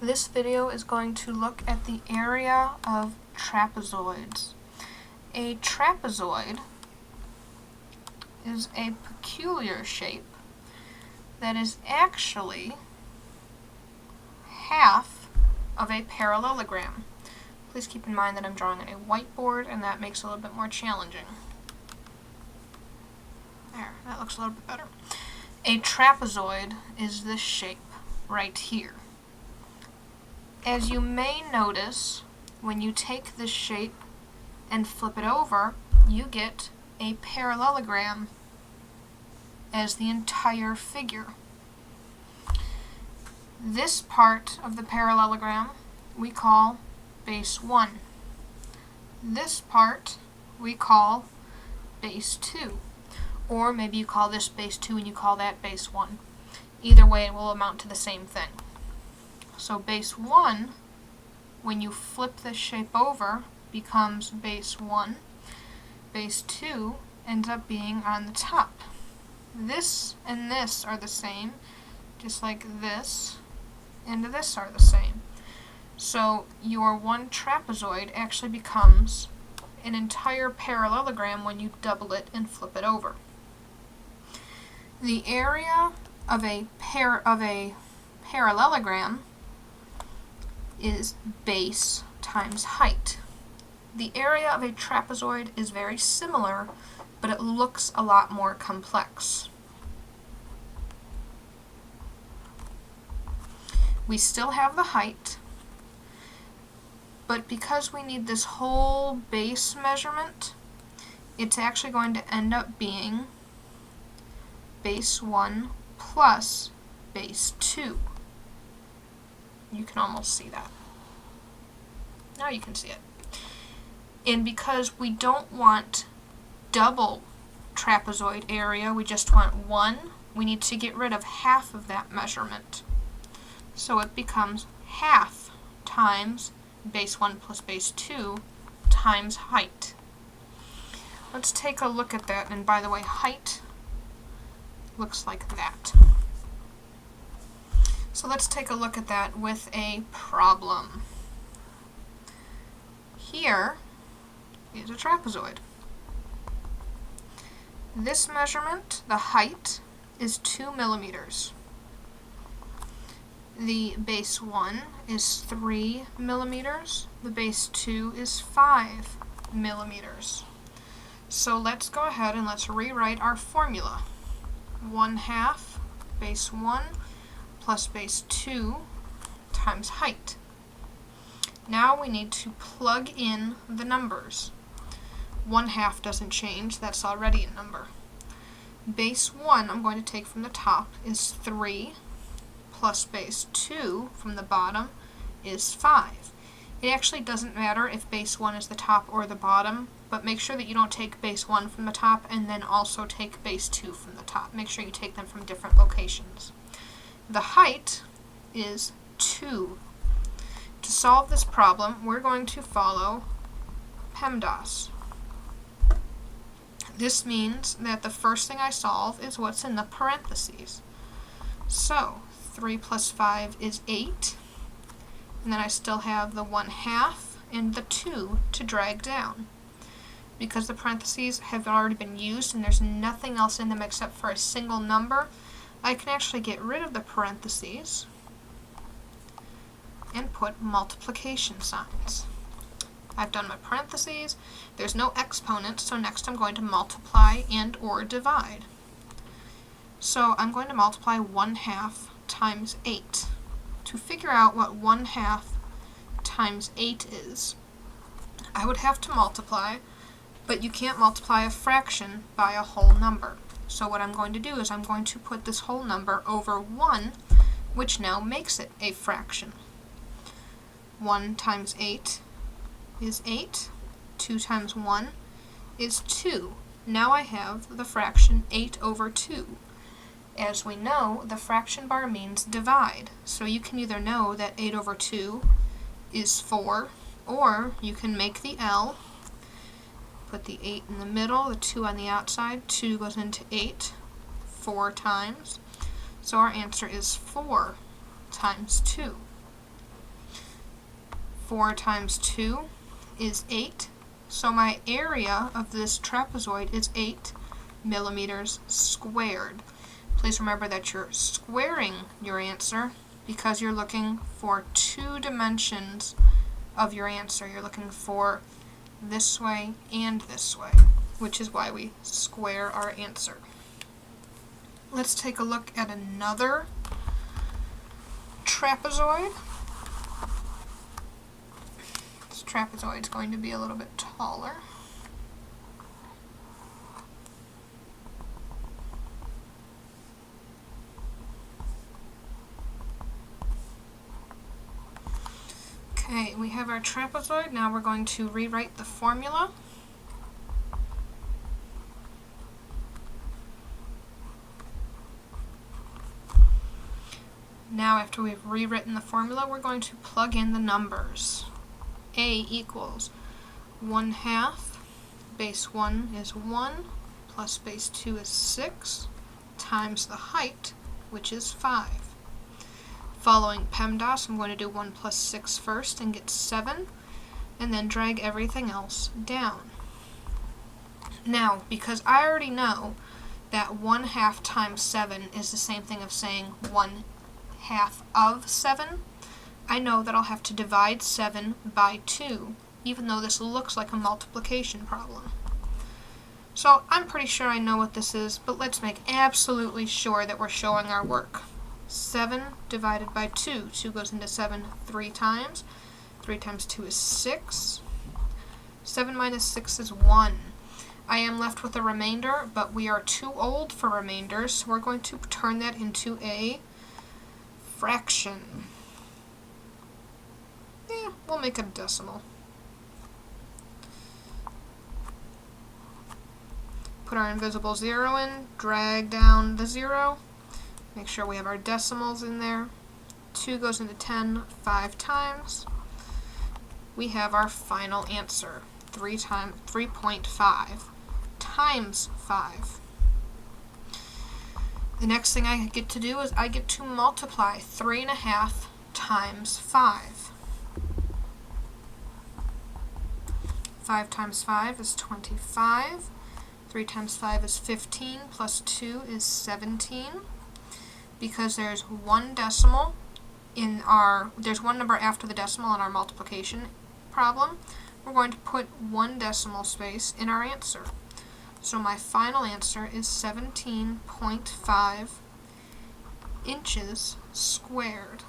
This video is going to look at the area of trapezoids. A trapezoid is a peculiar shape that is actually half of a parallelogram. Please keep in mind that I'm drawing on a whiteboard, and that makes it a little bit more challenging. There, that looks a little bit better. A trapezoid is this shape right here. As you may notice, when you take this shape and flip it over, you get a parallelogram as the entire figure. This part of the parallelogram we call base 1. This part we call base 2. Or maybe you call this base 2 and you call that base 1. Either way, it will amount to the same thing. So base 1, when you flip this shape over, becomes base 1. Base 2 ends up being on the top. This and this are the same, just like this and this are the same. So your one trapezoid actually becomes an entire parallelogram when you double it and flip it over. The area of a parallelogram is base times height. The area of a trapezoid is very similar, but it looks a lot more complex. We still have the height, but because we need this whole base measurement, it's actually going to end up being base 1 plus base 2. You can almost see that. Now you can see it. And because we don't want double trapezoid area, we just want 1, we need to get rid of half of that measurement. So it becomes half times base 1 plus base 2 times height. Let's take a look at that, and by the way, height looks like that. So let's take a look at that with a problem. Here is a trapezoid. This measurement, the height, is 2 millimeters. The base 1 is 3 millimeters. The base 2 is 5 millimeters. So let's go ahead and let's rewrite our formula. 1/2 base 1 plus base 2 times height. Now we need to plug in the numbers. 1/2 doesn't change, that's already a number. Base 1 I'm going to take from the top is 3, plus base 2 from the bottom is 5. It actually doesn't matter if base 1 is the top or the bottom, but make sure that you don't take base 1 from the top and then also take base 2 from the top. Make sure you take them from different locations. The height is 2. To solve this problem, we're going to follow PEMDAS. This means that the first thing I solve is what's in the parentheses. So 3 plus 5 is 8, and then I still have the 1/2 and the 2 to drag down. Because the parentheses have already been used and there's nothing else in them except for a single number, I can actually get rid of the parentheses and put multiplication signs. I've done my parentheses, there's no exponent, so next I'm going to multiply and or divide. So I'm going to multiply 1/2 times 8. To figure out what 1/2 times 8 is, I would have to multiply, but you can't multiply a fraction by a whole number. So what I'm going to do is I'm going to put this whole number over 1, which now makes it a fraction. 1 times 8 is 8. 2 times 1 is 2. Now I have the fraction 8 over 2. As we know, the fraction bar means divide. So you can either know that 8 over 2 is 4, or you can make the L, put the 8 in the middle, the 2 on the outside, 2 goes into 8 4 times. So our answer is 4 times 2. 4 times 2 is 8. So my area of this trapezoid is 8 millimeters squared. Please remember that you're squaring your answer because you're looking for 2 dimensions of your answer. You're looking for this way and this way, which is why we square our answer. Let's take a look at another trapezoid. This trapezoid is going to be a little bit taller. Okay, we have our trapezoid. Now we're going to rewrite the formula. Now after we've rewritten the formula, we're going to plug in the numbers. A equals 1/2, base 1 is 1, plus base 2 is 6, times the height, which is 5. Following PEMDAS, I'm going to do 1 plus 6 first and get 7, and then drag everything else down. Now, because I already know that 1/2 times 7 is the same thing of saying 1/2 of 7, I know that I'll have to divide 7 by 2, even though this looks like a multiplication problem. So I'm pretty sure I know what this is, but let's make absolutely sure that we're showing our work. 7 divided by 2. 2 goes into 7 3 times. 3 times 2 is 6. 7 minus 6 is 1. I am left with a remainder, but we are too old for remainders, so we're going to turn that into a fraction. Yeah, we'll make a decimal. Put our invisible 0 in, drag down the 0, make sure we have our decimals in there. 2 goes into 10 5 times. We have our final answer, 3.5 times 5. The next thing I get to do is I get to multiply 3.5 times 5. 5 times 5 is 25. 3 times 5 is 15, plus 2 is 17. Because there's one decimal in there's one number after the decimal in our multiplication problem, we're going to put 1 decimal space in our answer. So my final answer is 17.5 inches squared.